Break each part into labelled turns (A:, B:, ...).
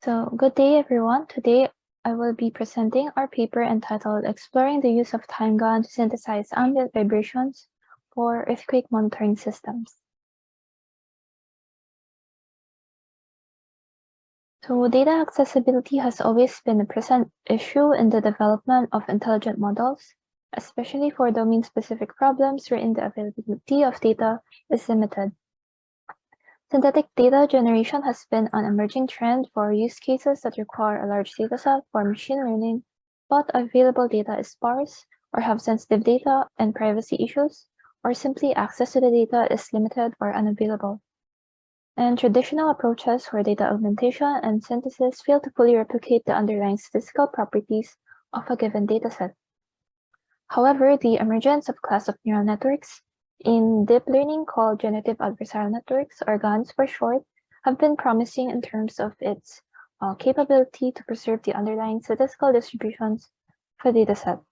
A: So, good day everyone. Today I will be presenting our paper entitled Exploring the Use of TimeGAN to Synthesize Ambient Vibrations for Earthquake Monitoring Systems. So, data accessibility has always been a present issue in the development of intelligent models, especially for domain-specific problems wherein the availability of data is limited. Synthetic data generation has been an emerging trend for use cases that require a large dataset for machine learning, but available data is sparse, or have sensitive data and privacy issues, or simply access to the data is limited or unavailable. And traditional approaches for data augmentation and synthesis fail to fully replicate the underlying statistical properties of a given dataset. However, the emergence of class of neural networks in deep learning called Generative Adversarial Networks, or GANs for short, have been promising in terms of its capability to preserve the underlying statistical distributions for the dataset.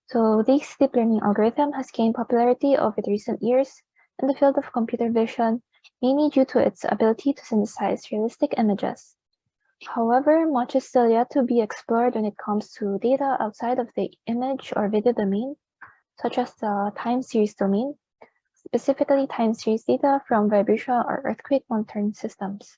A: So this deep learning algorithm has gained popularity over the recent years in the field of computer vision, mainly due to its ability to synthesize realistic images. However, much is still yet to be explored when it comes to data outside of the image or video domain, such as the time series domain, specifically time series data from vibration or earthquake monitoring systems.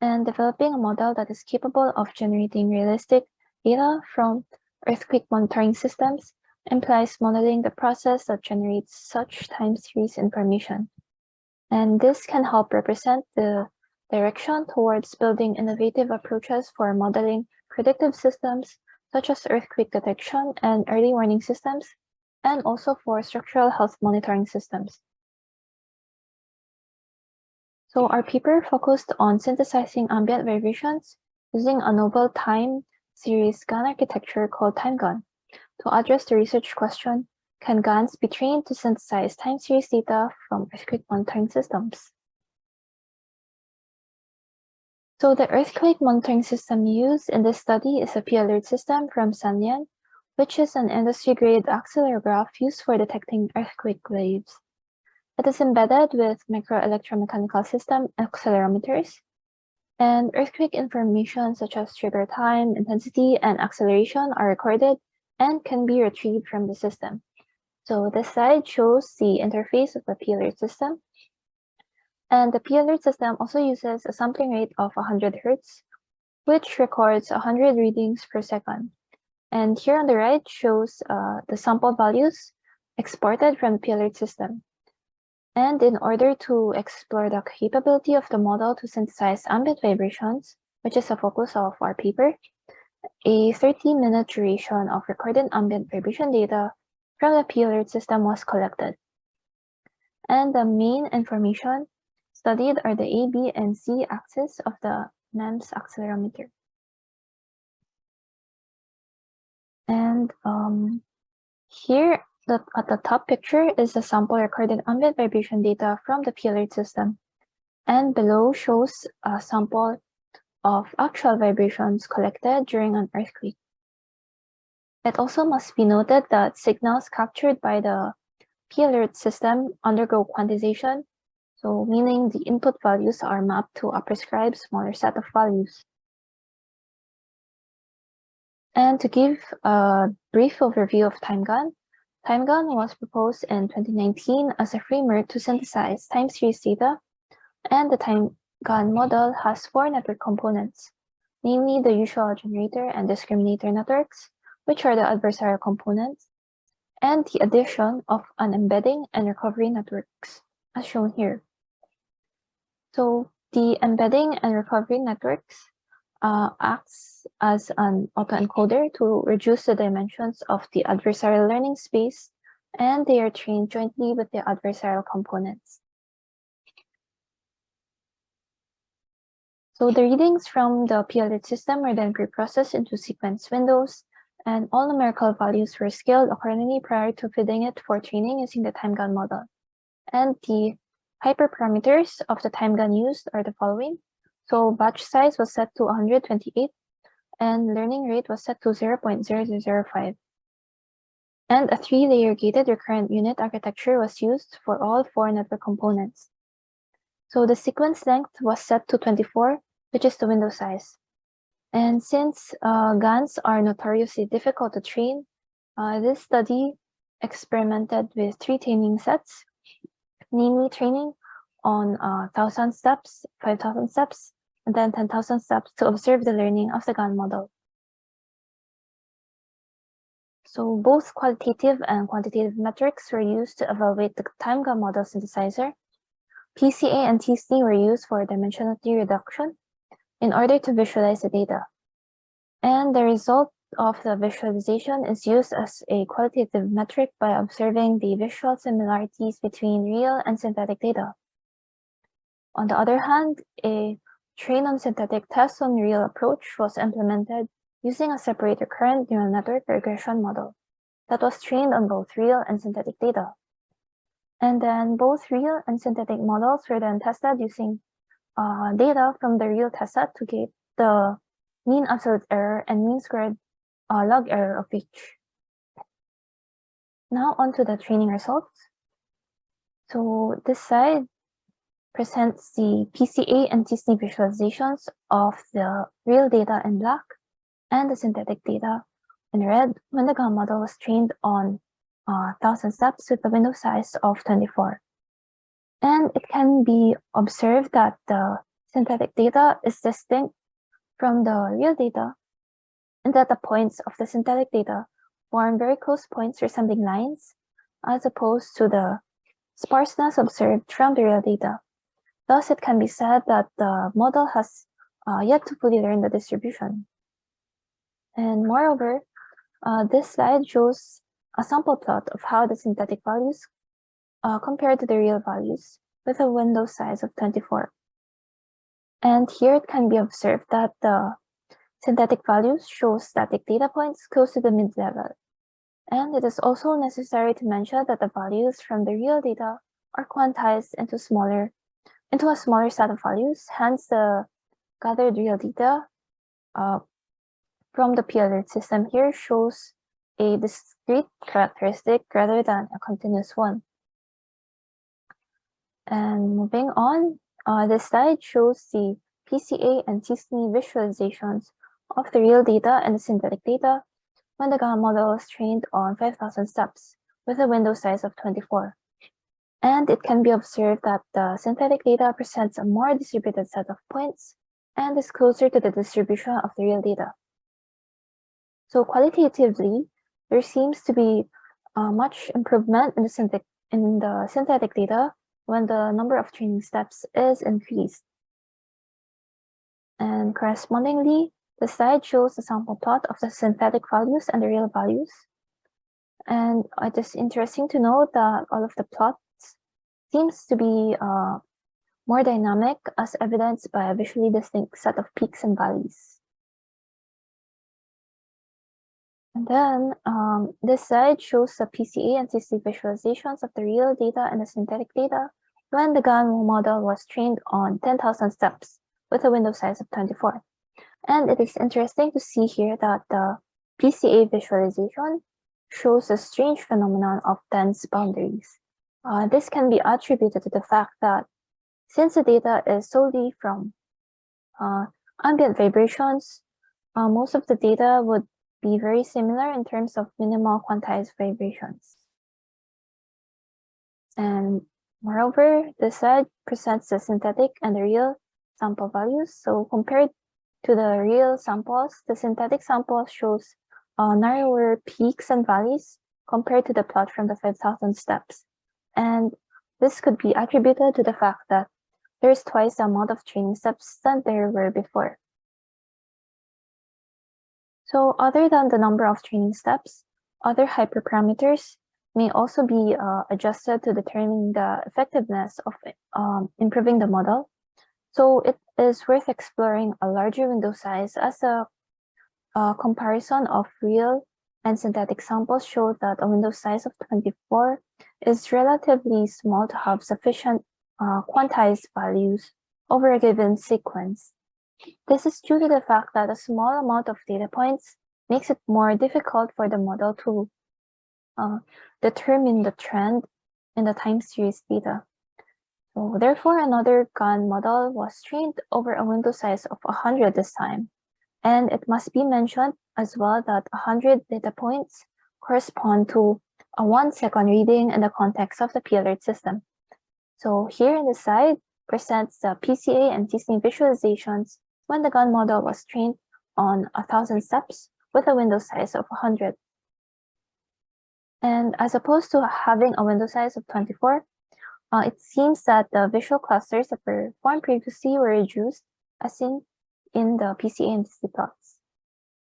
A: And developing a model that is capable of generating realistic data from earthquake monitoring systems implies modeling the process that generates such time series information. And this can help represent the direction towards building innovative approaches for modeling predictive systems such as earthquake detection and early warning systems, and also for structural health monitoring systems. So our paper focused on synthesizing ambient vibrations using a novel time series GAN architecture called TimeGAN. To address the research question, can GANs be trained to synthesize time series data from earthquake monitoring systems? So the earthquake monitoring system used in this study is a P-alert system from Sanlian, which is an industry-grade accelerometer used for detecting earthquake waves. It is embedded with microelectromechanical system accelerometers, and earthquake information such as trigger time, intensity, and acceleration are recorded and can be retrieved from the system. So this slide shows the interface of the P-alert system. And the P-alert system also uses a sampling rate of 100 Hz, which records 100 readings per second. And here on the right shows the sample values exported from the P-alert system. And in order to explore the capability of the model to synthesize ambient vibrations, which is the focus of our paper, a 30-minute duration of recorded ambient vibration data from the P-alert system was collected. And the main information studied are the A, B, and C axis of the MEMS accelerometer. And here at the top picture is the sample recorded ambient vibration data from the P-alert system. And below shows a sample of actual vibrations collected during an earthquake. It also must be noted that signals captured by the P-alert system undergo quantization, so meaning the input values are mapped to a prescribed smaller set of values. And to give a brief overview of TimeGAN, TimeGAN was proposed in 2019 as a framework to synthesize time series data, and the TimeGAN model has 4 network components, namely the usual generator and discriminator networks, which are the adversarial components, and the addition of an embedding and recovery networks, as shown here. So the embedding and recovery networks acts as an autoencoder to reduce the dimensions of the adversarial learning space, and they are trained jointly with the adversarial components. So the readings from the P-alert system were then preprocessed into sequence windows, and all numerical values were scaled accordingly prior to feeding it for training using the TimeGAN model. And the hyperparameters of the TimeGAN used are the following. So batch size was set to 128, and learning rate was set to 0.0005. And a 3-layer gated recurrent unit architecture was used for all 4 network components. So the sequence length was set to 24, which is the window size. And since GANs are notoriously difficult to train, this study experimented with 3 training sets, namely training on 1,000 steps, 5,000 steps, and then 10,000 steps to observe the learning of the GAN model. So both qualitative and quantitative metrics were used to evaluate the TimeGAN model synthesizer. PCA and TSNE were used for dimensionality reduction in order to visualize the data. And the result of the visualization is used as a qualitative metric by observing the visual similarities between real and synthetic data. On the other hand, a train on synthetic test on real approach was implemented using a separate recurrent neural network regression model that was trained on both real and synthetic data. And then both real and synthetic models were then tested using data from the real testset to get the mean absolute error and mean squared log error of each. Now on to the training results. So this slide presents the PCA and TSNE visualizations of the real data in black and the synthetic data in red when the GAN model was trained on 1,000 steps with a window size of 24. And it can be observed that the synthetic data is distinct from the real data, and that the points of the synthetic data form very close points resembling lines, as opposed to the sparseness observed from the real data. Thus, it can be said that the model has yet to fully learn the distribution. And moreover, this slide shows a sample plot of how the synthetic values compare to the real values with a window size of 24. And here it can be observed that the synthetic values show static data points close to the mid-level. And it is also necessary to mention that the values from the real data are quantized into a smaller set of values. Hence, the gathered real data from the p-alert system here shows a discrete characteristic rather than a continuous one. And moving on, this slide shows the PCA and TSNE visualizations of the real data and the synthetic data when the GAN model was trained on 5,000 steps with a window size of 24. And it can be observed that the synthetic data presents a more distributed set of points and is closer to the distribution of the real data. So qualitatively, there seems to be much improvement in the synthetic data when the number of training steps is increased. And correspondingly, the slide shows the sample plot of the synthetic values and the real values. And it is interesting to note that all of the plots seems to be more dynamic, as evidenced by a visually distinct set of peaks and valleys. And then this slide shows the PCA and TSNE visualizations of the real data and the synthetic data when the GAN model was trained on 10,000 steps with a window size of 24. And it is interesting to see here that the PCA visualization shows a strange phenomenon of dense boundaries. This can be attributed to the fact that since the data is solely from ambient vibrations, most of the data would be very similar in terms of minimal quantized vibrations. And moreover, this slide presents the synthetic and the real sample values. So compared to the real samples, the synthetic sample shows narrower peaks and valleys compared to the plot from the 5,000 steps. And this could be attributed to the fact that there is twice the amount of training steps than there were before. So other than the number of training steps, other hyperparameters may also be adjusted to determine the effectiveness of improving the model. So it is worth exploring a larger window size, as a comparison of real and synthetic samples show that a window size of 24 is relatively small to have sufficient quantized values over a given sequence. This is due to the fact that a small amount of data points makes it more difficult for the model to determine the trend in the time series data. So therefore, another GAN model was trained over a window size of 100 this time. And it must be mentioned as well that 100 data points correspond to a 1-second reading in the context of the P-alert system. So here in the slide presents the PCA and TSNE visualizations when the GAN model was trained on 1,000 steps with a window size of 100. And as opposed to having a window size of 24, it seems that the visual clusters that were formed previously were reduced, as seen in the PCA and TSNE plots.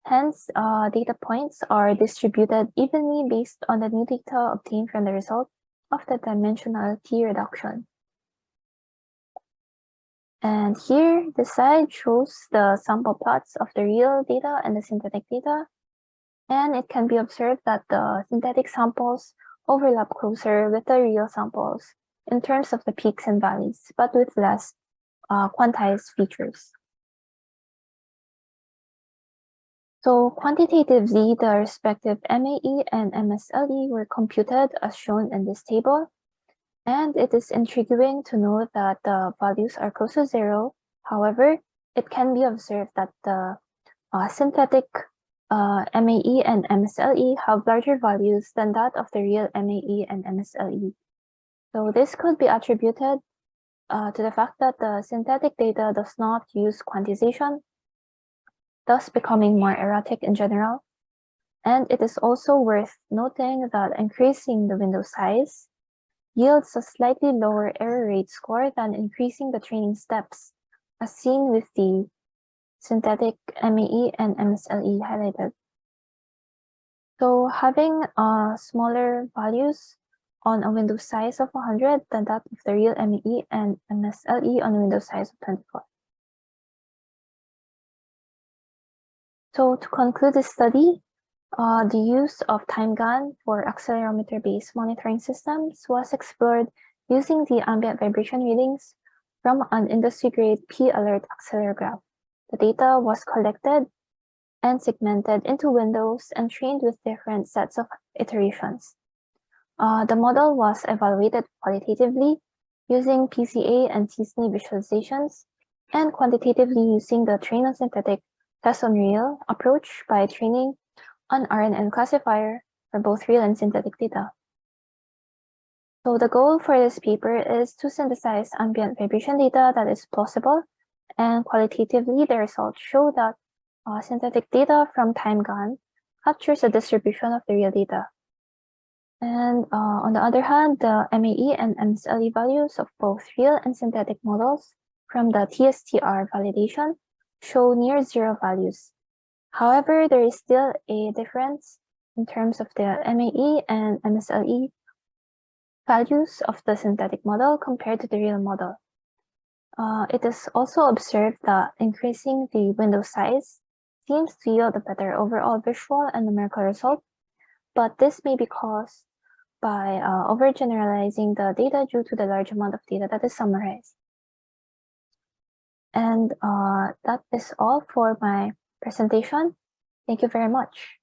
A: Hence, data points are distributed evenly based on the new data obtained from the result of the dimensionality reduction. And here, the slide shows the sample plots of the real data and the synthetic data. And it can be observed that the synthetic samples overlap closer with the real samples in terms of the peaks and valleys, but with less quantized features. So quantitatively, the respective MAE and MSLE were computed as shown in this table. And it is intriguing to know that the values are close to 0. However, it can be observed that the synthetic MAE and MSLE have larger values than that of the real MAE and MSLE. So this could be attributed to the fact that the synthetic data does not use quantization, thus becoming more erratic in general. And it is also worth noting that increasing the window size yields a slightly lower error rate score than increasing the training steps, as seen with the synthetic MAE and MSLE highlighted. So having smaller values on a window size of 100 than that of the real MAE and MSLE on a window size of 24. So to conclude this study, the use of TimeGAN for accelerometer-based monitoring systems was explored using the ambient vibration readings from an industry-grade P-alert accelerometer. The data was collected and segmented into windows and trained with different sets of iterations. The model was evaluated qualitatively using PCA and TSNE visualizations and quantitatively using the train on synthetic test on real approach by training an RNN classifier for both real and synthetic data. So the goal for this paper is to synthesize ambient vibration data that is plausible, and qualitatively the results show that synthetic data from TimeGAN captures the distribution of the real data. And on the other hand, the MAE and MSLE values of both real and synthetic models from the TSTR validation show near 0 values. However, there is still a difference in terms of the MAE and MSLE values of the synthetic model compared to the real model. It is also observed that increasing the window size seems to yield a better overall visual and numerical result, but this may be caused by overgeneralizing the data due to the large amount of data that is summarized. And that is all for my presentation. Thank you very much.